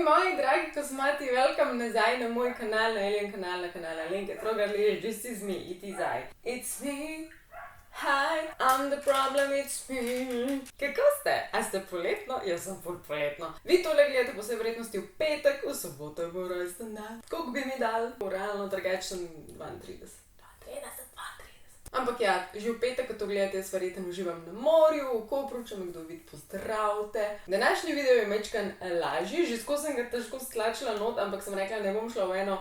moji dragi kosmati, welcome nazaj na moj kanal, na Alien kanal, na kanal Alenke Trogarlič. This is me, it is I. It's me. Hi, I'm the problem, it's me. Kako ste? A ste poletno? Jaz sem ful poletno. Vi tole gledate po vsej verjetnosti v petek, v soboto je moj rojsten dan. Koliko bi mi dal? Realno drugače sem 32. Ampak ja, že v petek, ko to gledate, jaz verjetno uživam na morju, v Kopru, če me kdo vidi, pozdravite. Današnji video je mečkan lažji, že skozi sem ga težko stlačila not, ampak sem rekla, ne bom šla v eno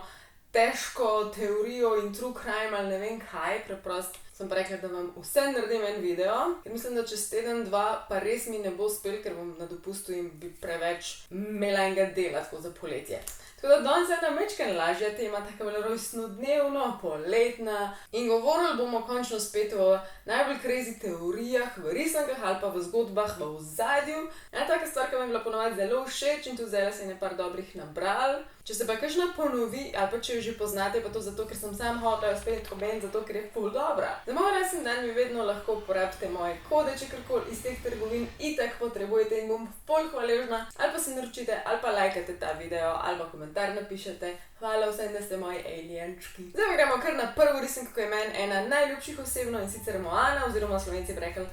težko teorijo in true crime ali ne vem kaj, preprosto sem pa rekla, da vam vse naredim en video, ker mislim, da čez teden, dva pa res mi ne bo uspel, ker bom na dopustu in bi preveč imela enega dela tako za poletje. Tako da danes je ena mečkan lažja tema, taka bolj rojstnodnevno, poletna in govorili bomo končno spet o najbolj crazy teorijah, v risankah ali pa v zgodbah v ozadju. Ena taka stvar, ki mi je bila ponovadi zelo všeč in tudi zdajle se je nekaj dobrih nabral. Če se pa kakšna ponovi, ali pa če jo že poznate, pa to zato, ker sem sam hotela spet omeniti, zato ker je ful dobra. Za moj rojsten dan mi vedno lahko uporabite moje kode, če karkoli iz teh trgovin itak potrebujete in bom ful hvaležna. Ali pa se naročite, ali pa lajkate ta video, ali pa komentar napišete. Hvala vsem, da ste moji alienčki. Zdaj pa gremo kar na prvo risanko, ki je meni ena najljubših osebno in sicer Moana, oziroma Slovenci bi rekli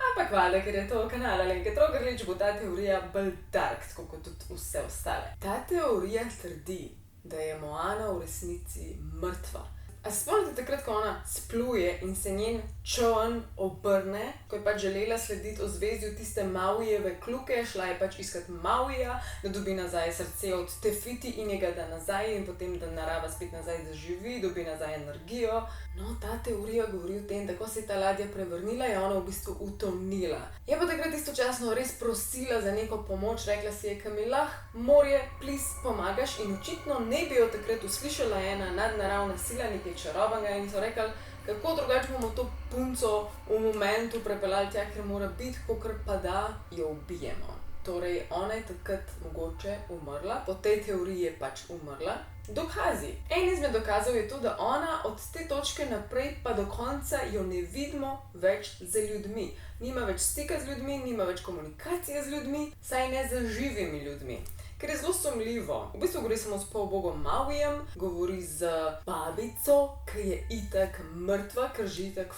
ampak valjda, ker je to kanal Alenke Trogarlič, bo ta teorija bolj dark, tako kot tudi vse ostale. Ta teorija trdi, da je Moana v resnici mrtva. A se spomnite takrat, ko ona spluje in se njen čoln obrne, ko je pač želela slediti ozvezdju tiste Mauijeve kljuke, šla je pač iskat Mauija, da dobi nazaj srce od Tefiti in ga da nazaj in potem da narava spet nazaj zaživi, dobi nazaj energijo. No, ta teorija govori o tem, da ko se je ta ladja prevrnila, je ona v bistvu utonila. Je pa takrat istočasno res prosila za neko pomoč, rekla si je, Kamilah, morje, please, pomagaš, in očitno ne bi jo takrat uslišala ena nadnaravna sila, nekaj čarobnega, in so rekli, kako drugače bomo to punco v momentu prepeljali tja, ker mora biti, kakor pa da jo ubijemo. Torej, ona je takrat mogoče umrla, po tej teoriji je pač umrla. Dokazi. En izmed dokazov je to, da ona od te točke naprej pa do konca jo ne vidimo več z ljudmi. Nima več stika z ljudmi, nima več komunikacije z ljudmi, saj ne z živimi ljudmi. Ker je zelo sumljivo. V bistvu govori samo s polbogom Mauijem, govori z babico, ki je itak mrtva, ker že itak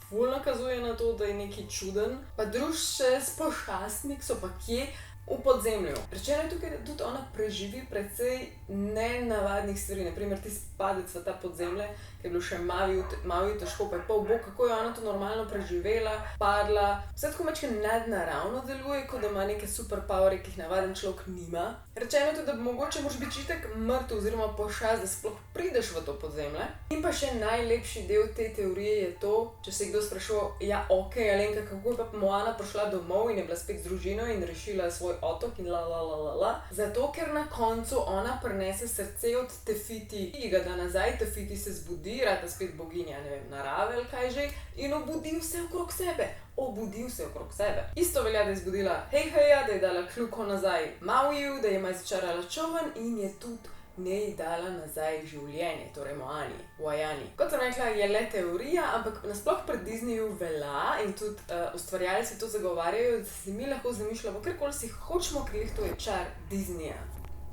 ful nakazuje na to, da je nekaj čuden. Pa druž še s pošastmi, ki so pa kje? V podzemlju. Rečeno je tukaj, da tudi ona preživi precej nenavadnih stvari. Naprimer, tisti padec v ta podzemlje, ki je bilo še Mauiju težko, pa je polbog, kako je ona to normalno preživela, padla. Vse tako mečke nadnaravno deluje, kot da ima neke superpowere, ki jih navaden človek nima. Rečeno je tudi, da mogoče moraš biti čitak mrtev oziroma pošast, da sploh prideš v to podzemlje. In pa še najlepši del te teorije je to, če se je kdo sprašal, ja, ok, Alenka, kako je pa Moana prišla domov in je bila spet z družino in rešila svoj otok in Zato, ker na koncu ona prinese srce od Tefiti, ki ga da nazaj, Tefiti se zbudi, rata spet boginja, ne vem, narave ali kaj že, in obudi vse okrog sebe. Obudi vse okrog sebe. Isto velja, da je zbudila Heiheja, da je dala kljuko nazaj Mauiju, da je ima začarala čoln in je tudi njej dala nazaj življenje, torej Moani, Wajani. Kot sem rekla, je le teorija, ampak nasploh pri Disneyju velja in tudi ustvarjalci to zagovarjajo, da si mi lahko zamišljamo, karkoli si hočemo, ker to je čar Disneyja.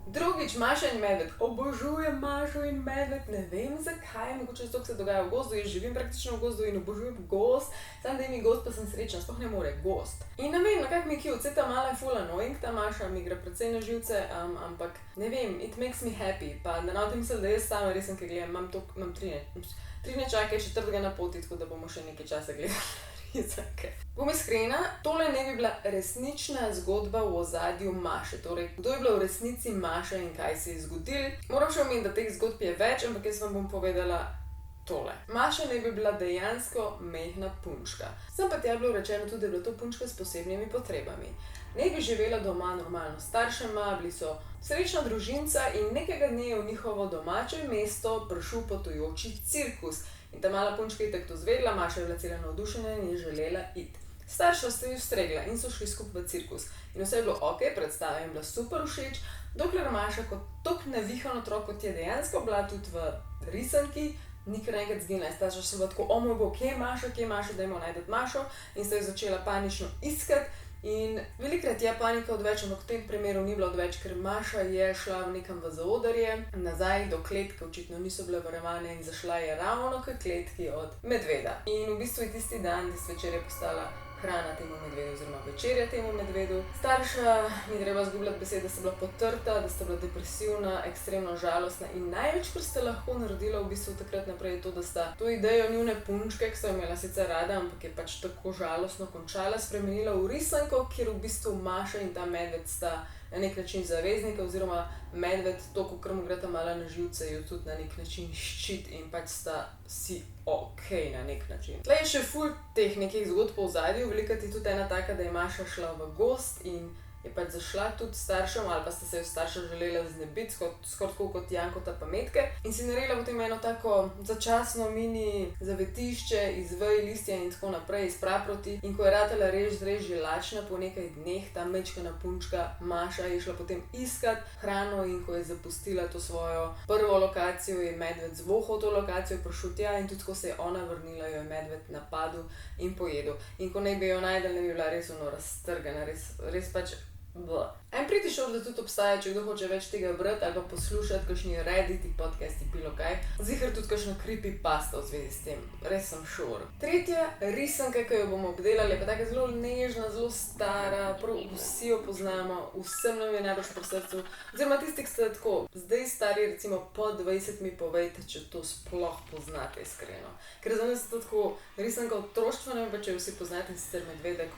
Drugič, Maša in medved. Obožujem Mašo in medved, ne vem zakaj, mogoče zato, ker se dogaja v gozdu, jaz živim praktično v gozdu in obožujem gozd, samo da je mi gozd, pa sem srečna, sploh ne more gozd. In ne vem, nekako mi je cute, ta mala je ful annoying, ta Maša mi gre precej na živce, ampak ne vem, it makes me happy, pa da na tem misli, da jaz sama res sem, kaj gledam, imam tri nečake, četrtega na poti, tako da bomo še nekaj časa gledali. Bom iskrena, tole ne bi bila resnična zgodba v ozadju Maše, torej kdo je bila v resnici Maša in kaj se je zgodilo. Moram še omeniti, da teh zgodb je več, ampak jaz vam bom povedala tole. Maša ne bi bila dejansko majhna punčka. Sem pa tja bilo rečeno tudi, da je bila to punčka s posebnimi potrebami. Ne bi živela doma normalno s staršema, bili so srečna družinca in nekega dne je v njihovo domače mesto prišel potujoči cirkus. In ta mala punčka je tako to zvedela, Maša je bila cela navdušena in je želela iti. Starša sta ju stregla in so šli skupaj v cirkus. In vse je bilo ok, predstava jim bila super všeč, dokler Maša kot tok navihan otrok, kot je dejansko bila tudi v risanki, ni kar enkrat zginila. Starša so bila tako, o moj bog, kje je Maša, dajmo najti Mašo, in sta jo začela panično iskati. In velikrat je panika odveč, ampak v tem primeru ni bila odveč, ker Maša je šla nekam v zaodrje, nazaj do kletke, očitno niso bile varovane in zašla je ravno k kletki od medveda. In v bistvu je tisti dan, tisti večer je postala hrana temu medvedu oziroma večerja temu medvedu. Starša, ni treba zgubljati besed, da sta bila potrta, da sta bila depresivna, ekstremno žalostna in največ, kar sta lahko naredila v bistvu takrat naprej je to, da sta to idejo njune punčke, ki sta imela sicer rada, ampak je pač tako žalostno končala, spremenila v risanko, kjer v bistvu Maša in ta medved sta na nek način zaveznika oziroma medved, to, ko mu gre ta mala na živce, jo tudi na nek način ščit in pač sta si okej na nek način. Tle je še ful teh nekih zgodb po ozadju, velikokrat je tudi ena taka, da je Maša šla v gozd in je pač zašla tudi staršem ali pa sta se jo starša želela znebiti, skoraj tako kot Jankota pa Metke in si naredila potem eno tako začasno mini zavetišče iz vej, listja in tako naprej, iz praproti in ko je ratala res že lačna po nekaj dneh, ta mečkana punčka Maša je šla potem iskat hrano in ko je zapustila to svojo prvo lokacijo, je medved zvohal to lokacijo, prišel tja in tudi ko se je ona vrnila, jo je medved napadel in pojedel. In ko naj bi jo najdel, ne bi bila res raztrgana, res pač I'm pretty sure, da tudi obstaja, če kdo hoče več tega brati ali pa poslušati, kakšni Redditi, podcasti, bilo kaj. Ziher tudi kakšna creepypasta v zvezi s tem. Res sem sure. Tretja risanka, ki jo bomo obdelali, je pa taka zelo nežna, zelo stara, prav vsi jo poznamo, vsem nam je najbolj pri srcu. Oziroma tisti, ki ste tako, zdaj stari recimo po 20 mi povejte, če to sploh poznate iskreno. Ker za nas je to tako risanka otroštva, ne vem pa, če jo vsi poznate, in sicer medvedek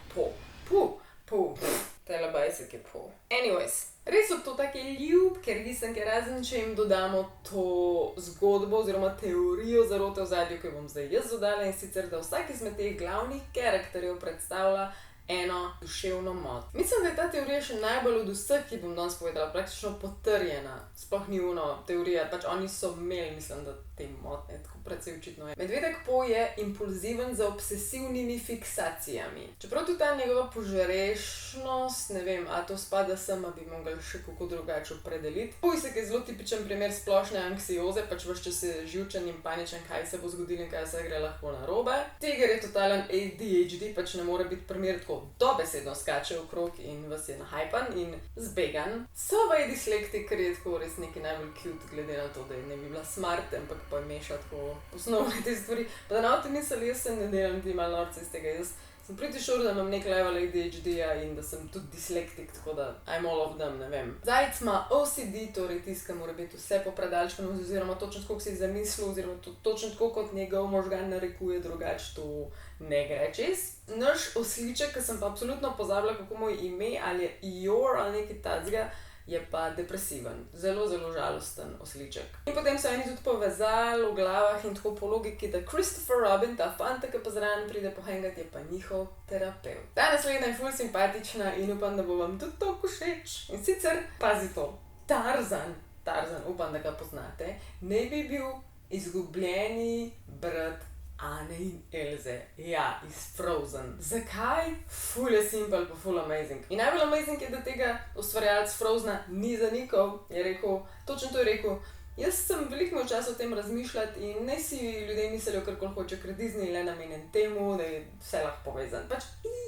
Telebajsek je po. Anyways, res so to take ljubke risanke, razen če jim dodamo to zgodbo oziroma teorijo zarote v zadju, ki jo bom zdaj jaz dodala in sicer, da vsak izmed teh glavnih karakterjev predstavlja eno duševno motnjo. Mislim, da je ta teorija še najbolj od vseh, ki bom danes povedala, praktično potrjena. Sploh ni teorija, pač oni so imeli, mislim, da te motnje, tako precej očitno je. Medvedek Po je impulziven z obsesivnimi fiksacijami. Čeprav tudi ta njegova požrešnost, ne vem, a to spada sem, a bi mogli še kako drugače opredeliti. Pujsek je zelo tipičen primer splošne anksioze, pač ves čas je živčen in paničen, kaj se bo zgodilo in kaj se gre lahko narobe. Tiger je totalen ADHD, pač ne more biti primer tako dobesedno skače okrog in vas je nahajpan in zbegan. Sova je dislektik, ker je tako res nekaj najbolj cute, glede na to, da je ne bi bila smart, ampak pa meša tako osnovne te stvari. Pa da na te misli, jaz se ne delam ti malo norce iz tega, jaz sem pretty sure, da imam nek level ADHD-ja in da sem tudi dislektik, tako da I'm all of them, ne vem. Zajec ima OCD, torej tiska mora biti vse po predalčkanu, oziroma točno tako, kot si je zamislil, oziroma točno tako, kot njegov možgan narekuje, drugače to ne gre čez. Naš osliček, ki sem pa absolutno pozabila, kako mu je ime, ali je Eeyore ali nekaj tacga, je pa depresiven. Zelo, zelo žalosten osliček. In potem so eni tudi povezali v glavah in tako po logiki, da Christopher Robin, ta fanta, ki pa zraven pride pohangati, je pa njihov terapevt. Ta naslednja je ful simpatična in upam, da bo vam tudi toliko všeč. In sicer, pazi to, Tarzan, upam, da ga poznate, ne bi bil izgubljeni brat Ane in Elze, ja, iz Frozen. Zakaj? Ful je simple pa ful amazing. In najbolj amazing je, da tega ustvarjalec Frozena ni zanikal, je rekel, točno to je rekel, jaz sem veliko imel časa o tem razmišljati in ne si ljudje mislijo, karkoli hoče, ker Disney je le namenjen temu, da je vse lahko povezan. Pač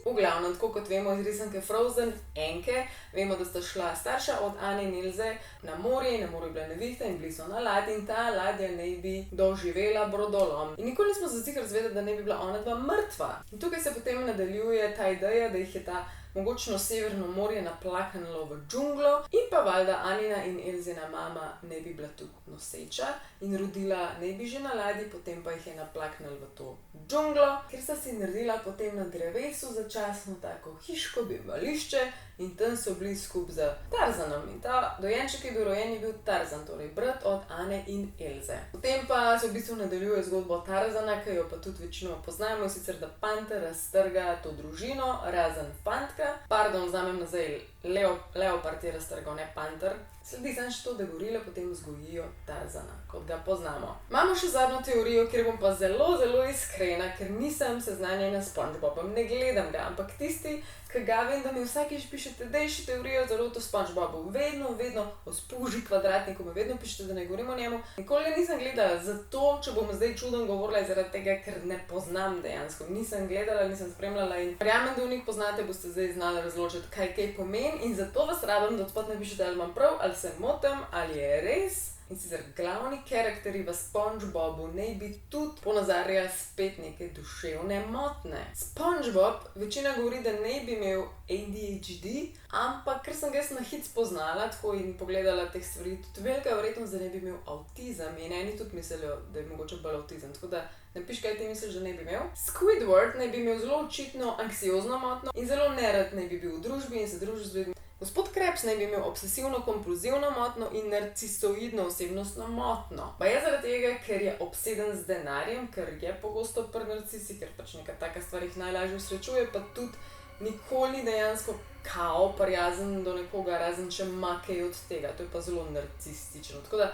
v glavnem, tako kot vemo iz risanke Frozen, Enke, vemo, da sta šla starša od Ane in Elze na morje je bila nevihta in bili so na ladji in ta ladja naj bi doživela brodolom. In nikoli nismo se sicer zvedeli, da ne bi bila ona dva mrtva. In tukaj se potem nadaljuje ta ideja, da jih je ta mogočno Severno morje naplaknilo v džunglo in pa valjda Anina in Elzina mama ne bi bila tudi noseča in rodila ne bi že na ladji, potem pa jih je naplaknilo v to džunglo, ker sta si naredila potem na drevesu začasno tako hiško bivališče in tam so bili skupaj z Tarzanom. In ta dojenček je bil rojen, je bil Tarzan, torej brat od Ane in Elze. Potem pa se v bistvu nadaljuje zgodbo Tarzana, ki jo pa tudi večino poznamo, in sicer da panter raztrga to družino, razen fantka. Pardon, vzamem nazaj leopard je raztrgal, ne panter. Sledi samo še to, da gorile potem vzgojijo Tarzana, kot ga poznamo. Imamo še zadnjo teorijo, kjer bom pa zelo, zelo iskrena, ker nisem seznanjena s SpongeBobom, ne gledam ga, ampak tisti, ki ga vem, da mi vsakič pišete, daj še teorijo zelo o SpongeBobu. Vedno o spuži kvadratniku mi vedno pišete, da ne govorim o njemu. Nikoli nisem gledala, zato, če bom zdaj čudno govorila, zaradi tega, ker ne poznam dejansko. Nisem gledala, nisem spremljala in verjamem, da v njih poznate, boste zdaj znali razložiti, kaj pomeni in zato vas rabim, da odspod napišete, ali imam prav, ali se motim, ali je res. In sicer glavni karakterji v SpongeBobu naj bi tudi ponazarjali spet neke duševne motnje. SpongeBob večina govori, da naj bi imel ADHD, ampak ker sem ga na hit spoznala tako in pogledala teh stvari, tudi velika verjetnost, da naj bi imel avtizem. In eni tudi mislijo, da je mogoče bolj avtizem. Tako da napiš, kaj ti misliš, da naj bi imel. Squidward naj bi imel zelo očitno anksiozno motnjo in zelo nerad naj bi bil v družbi in se družil z ljudmi. Gospod Krabs naj bi imel obsesivno-kompulzivno motnjo in narcisoidno osebnostno motnjo. Pa je zaradi tega, ker je obseden z denarjem, ker je pogosto pri narcisi, ker pač neka taka stvar jih najlažje usrečuje, pa tudi nikoli ni dejansko kao prijazen do nekoga, razen če ima kaj od tega. To je pa zelo narcistično. Tako da,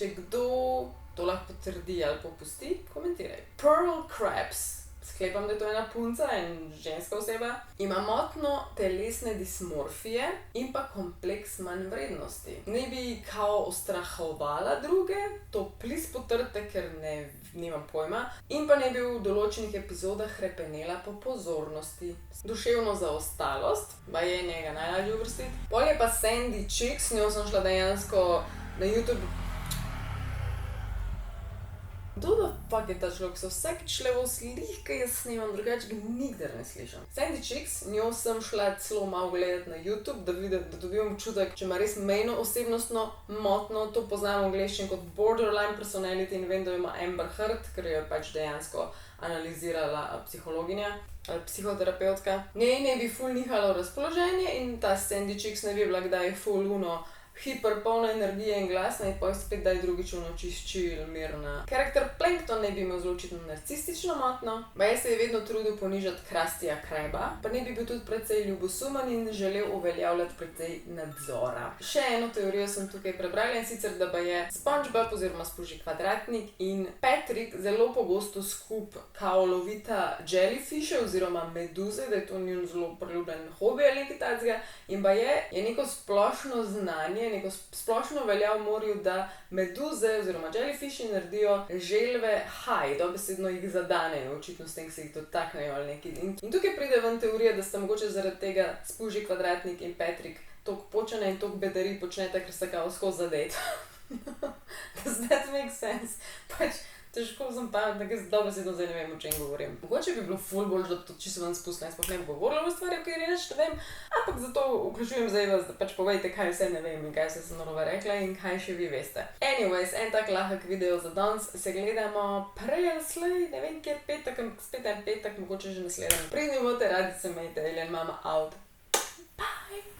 če kdo to lahko potrdi ali popusti, komentiraj. Pearl Krabs. Sklepam, da je to ena punca in ženska oseba. Ima motnjo telesne dismorfije in pa kompleks manjvrednosti. Naj bi kao ustrahovala druge, to plis potrdite, ker nimam pojma. In pa naj bi v določenih epizodah hrepenela po pozornosti. Duševno zaostalost, pa je njega najlažje uvrstiti. Pol je pa Sandy Chicks, s njo sem šla dejansko na YouTube. Kdo da fuck je ta človek, se vsakič levo slih, ki jaz snimam, drugače ga nikdar ne slišam. Sandy Chicks, njo sem šla celo malo gledati na YouTube, da vidim, da dobivam občutek, če ima res mejno osebnostno motnjo, to poznam v angleščini kot borderline personality in vem, da jo ima Amber Heard, ker jo je pač dejansko analizirala psihologinja ali psihoterapeutka. Njej ne bi ful nihalo razpoloženje in ta Sandy Chicks ne bi bila kdaj ful hiper, polna energije in glasna in pa spet daj drugič čist chill, mirna. Karakter Plankton naj bi imel zelo očitno narcistično motnjo, baje se je vedno trudil ponižati Krustyja Kraba, pa naj bi bil tudi precej ljubosumen in želel uveljavljati precej nadzora. Še eno teorijo sem tukaj prebrala in sicer, da baje SpongeBob oziroma spuži kvadratnik in Patrick zelo pogosto skup kao lovita jellyfishe oziroma meduze, da je to njun zelo priljubljen hobi ali nekaj takega in baje je neko splošno znanje, neko splošno velja v morju, da meduze oziroma jellyfishi naredijo želve high, dobesedno jih zadanejo, očitno s tem, ki se jih dotaknejo ali nekaj. In tukaj pride ven teorija, da sta mogoče zaradi tega spuži kvadratnik in Patrick toliko počene in toliko bedari počneta, ker se kao skozi zadet. Does that make sense? Pač težko sem pametna, ker dobesedno zdaj ne vem, o čem govorim. Mogoče bi bilo ful bolj, da to čisto ven spustila in sploh ne bi govorila o stvari, o kateri nič ne vem, ampak zato vključujem zdaj vas, da pač povejte, kaj vse ne vem in kaj vse sem narobe rekla in kaj še vi veste. Anyways, en tak lahek video za danes, se gledamo prej ali slej, ne vem, kjer petek, spet en petek, mogoče že naslednji. Pridni bote, radi se imejte, Alien Mama out. Bye!